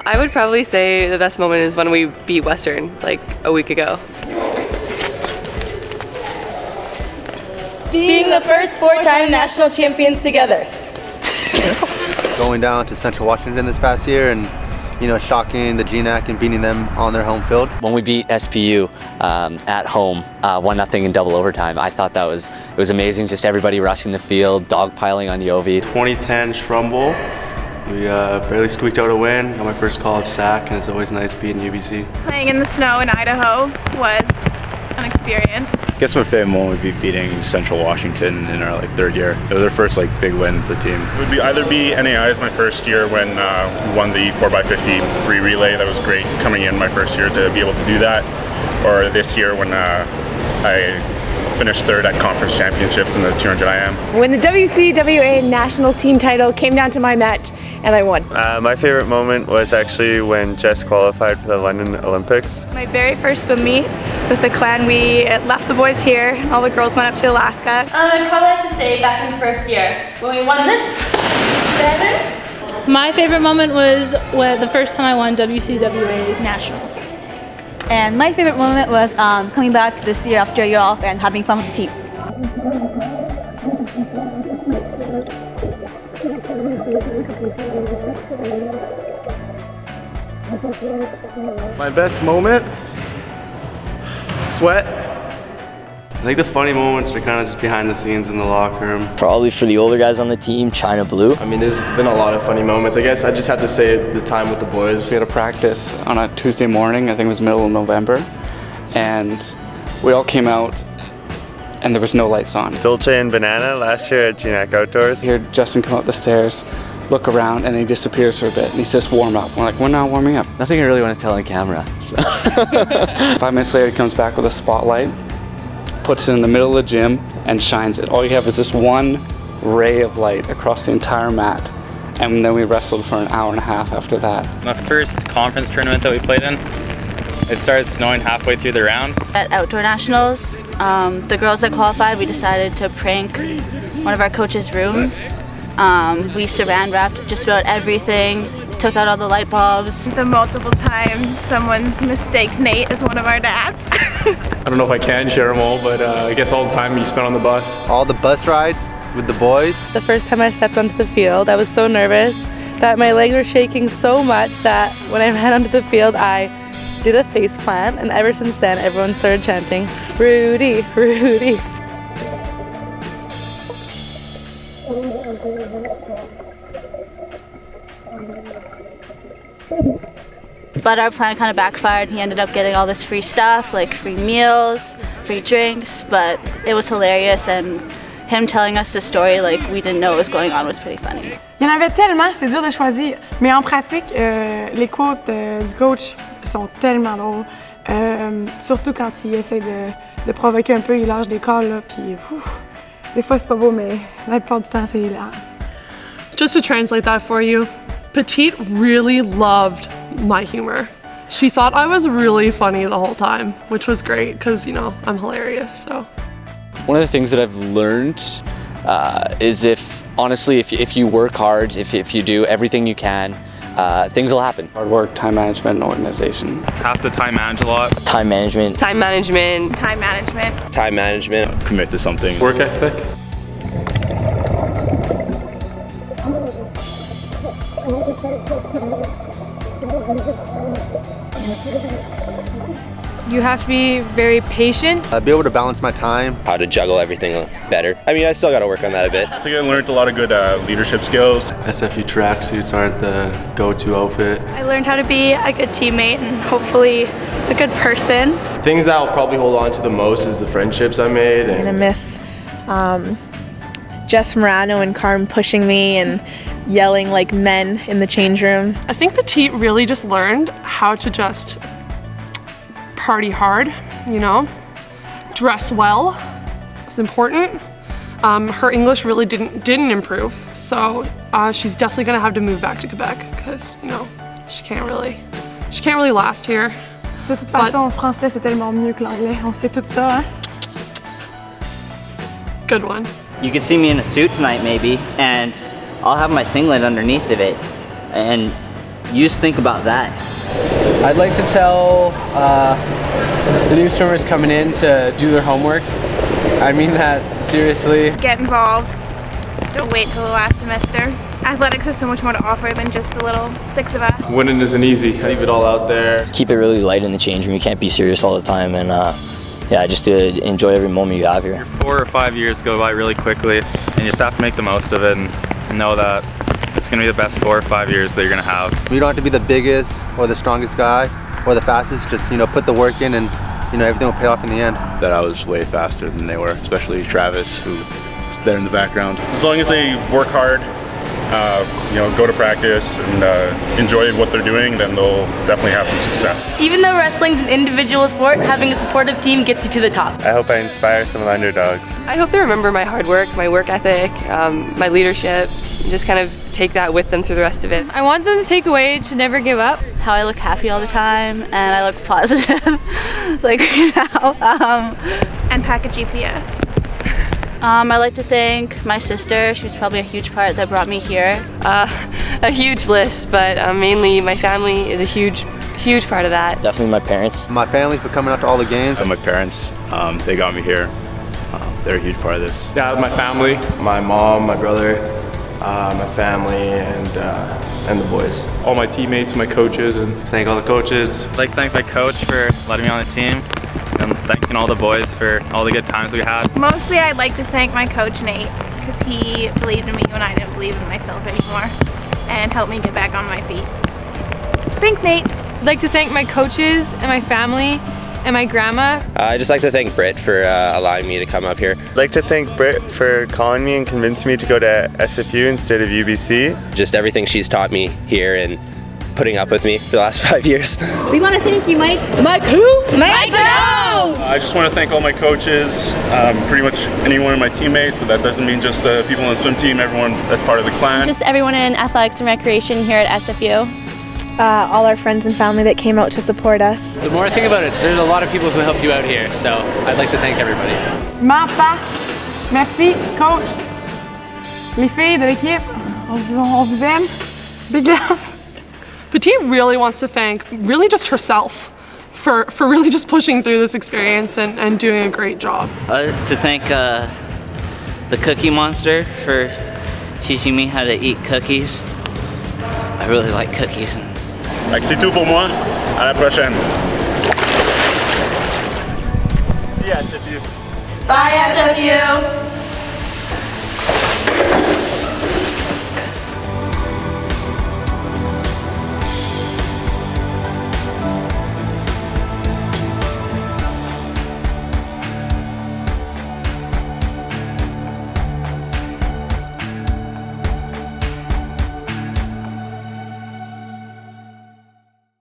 I would probably say the best moment is when we beat Western like a week ago. Being the first four-time national champions together. Going down to Central Washington this past year and, you know, shocking the GNAC and beating them on their home field. When we beat SPU at home, 1-0 in double overtime, I thought it was amazing. Just everybody rushing the field, dogpiling on Yovi. 2010 Schrumble, we barely squeaked out a win. Got my first college sack, and it's always nice beating UBC. Playing in the snow in Idaho was an experience. I guess my favorite moment would be beating Central Washington in our third year. It was our first big win for the team. It would either be NAI's my first year when we won the 4x50 free relay. That was great coming in my first year to be able to do that. Or this year when I finished third at conference championships in the 200 IM. When the WCWA national team title came down to my match and I won. My favorite moment was actually when Jess qualified for the London Olympics. My very first swim meet with the clan, we left the boys here and all the girls went up to Alaska. I'd probably have to say back in first year when we won this better. My favorite moment was the first time I won WCWA Nationals. And my favorite moment was coming back this year after a year off and having fun with the team. My best moment? Sweat. I think the funny moments are kind of just behind the scenes in the locker room. Probably for the older guys on the team, China Blue. I mean, there's been a lot of funny moments. I guess I just have to say the time with the boys. We had a practice on a Tuesday morning, I think it was middle of November, and we all came out and there was no lights on. Dolce and Banana last year at GNAC Outdoors. I heard Justin come up the stairs, look around, and he disappears for a bit, and he says warm up. We're like, we're not warming up. Nothing I really want to tell on camera. So. 5 minutes later, he comes back with a spotlight, puts it in the middle of the gym, and shines it. All you have is this one ray of light across the entire mat. And then we wrestled for an hour and a half after that. My first conference tournament that we played in, it started snowing halfway through the round. At Outdoor Nationals, the girls that qualified, we decided to prank one of our coaches' rooms. We saran wrapped just about everything, took out all the light bulbs. The multiple times someone's mistake Nate as one of our dads. I don't know if I can share them all, but I guess all the time you spent on the bus. All the bus rides with the boys. The first time I stepped onto the field, I was so nervous that my legs were shaking so much that when I ran onto the field, I did a face plant, and ever since then, everyone started chanting, "Rudy, Rudy." But our plan kind of backfired. He ended up getting all this free stuff, like free meals, free drinks, but it was hilarious, and him telling us the story like we didn't know what was going on was pretty funny. Il y en avait tellement, c'est dur de choisir. Mais en pratique, les quotes du coach sont tellement drôles. Surtout quand il essaie de provoquer un peu, il lâche des calls, là, puis des fois c'est pas beau, mais la plupart du temps c'est hilarant. Just to translate that for you, Petite really loved my humor. She thought I was really funny the whole time, which was great because, you know, I'm hilarious, so. One of the things that I've learned is honestly, if you work hard, if you do everything you can, things will happen. Hard work, time management, and organization. Have to time manage a lot. Time management. Time management. Time management. Time management. Commit to something. Work ethic. You have to be very patient. Be able to balance my time. How to juggle everything better. I mean, I still got to work on that a bit. I think I learned a lot of good leadership skills. SFU tracksuits aren't the go-to outfit. I learned how to be a good teammate and hopefully a good person. Things that I'll probably hold on to the most is the friendships I made. I'm gonna miss Jess Morano and Carm pushing me and yelling like men in the change room. I think Petite really just learned how to just party hard, you know, dress well. It's important. Her English really didn't improve, so she's definitely gonna have to move back to Quebec because, you know, she can't really last here. De toute façon, français c'est tellement mieux que l'anglais. On sait tout ça, hein? Good one. You could see me in a suit tonight maybe, and I'll have my singlet underneath of it. And you just think about that? I'd like to tell the new swimmers coming in to do their homework. I mean that seriously. Get involved. Don't wait till the last semester. Athletics has so much more to offer than just the little 6 of us. Winning isn't easy. Leave it all out there. Keep it really light in the change room. You can't be serious all the time, and yeah, just enjoy every moment you have here. 4 or 5 years go by really quickly, and you just have to make the most of it and know that it's going to be the best 4 or 5 years that you're going to have. You don't have to be the biggest or the strongest guy or the fastest. Just, you know, put the work in and, you know, everything will pay off in the end. That I was way faster than they were, especially Travis, who is there in the background. As long as they work hard, you know, go to practice and enjoy what they're doing, then they'll definitely have some success. Even though wrestling's an individual sport, having a supportive team gets you to the top. I hope I inspire some of the underdogs. I hope they remember my hard work, my work ethic, my leadership, and just kind of take that with them through the rest of it. I want them to take away to never give up. How I look happy all the time and I look positive, like right now. And pack a GPS. I like to thank my sister. She was probably a huge part that brought me here. A huge list, but mainly my family is a huge part of that. Definitely my parents. My family for coming out to all the games. And my parents, they got me here. They're a huge part of this. Yeah, my family. My mom, my brother, my family, and the boys. All my teammates, my coaches, and Thank all the coaches. I'd like to thank my coach for letting me on the team, and thanking all the boys for all the good times we had. Mostly I'd like to thank my coach Nate, because he believed in me when I didn't believe in myself anymore and helped me get back on my feet. Thanks, Nate. I'd like to thank my coaches and my family and my grandma. I'd just like to thank Britt for allowing me to come up here. I'd like to thank Britt for calling me and convincing me to go to SFU instead of UBC. Just everything she's taught me here and putting up with me for the last 5 years. We want to thank you, Mike. Mike who? Mike Joe! I just want to thank all my coaches, pretty much anyone of my teammates, but that doesn't mean just the people on the swim team, everyone that's part of the clan. Just everyone in athletics and recreation here at SFU. All our friends and family that came out to support us. The more I think about it, there's a lot of people who helped you out here, so I'd like to thank everybody. Papa, merci, coach. Les filles de l'équipe, on vous aime. Big love. Petite really wants to thank really just herself for really just pushing through this experience and doing a great job. To thank the Cookie Monster for teaching me how to eat cookies. I really like cookies. C'est tout pour moi. À la prochaine. See ya, SFU. Bye, SFU.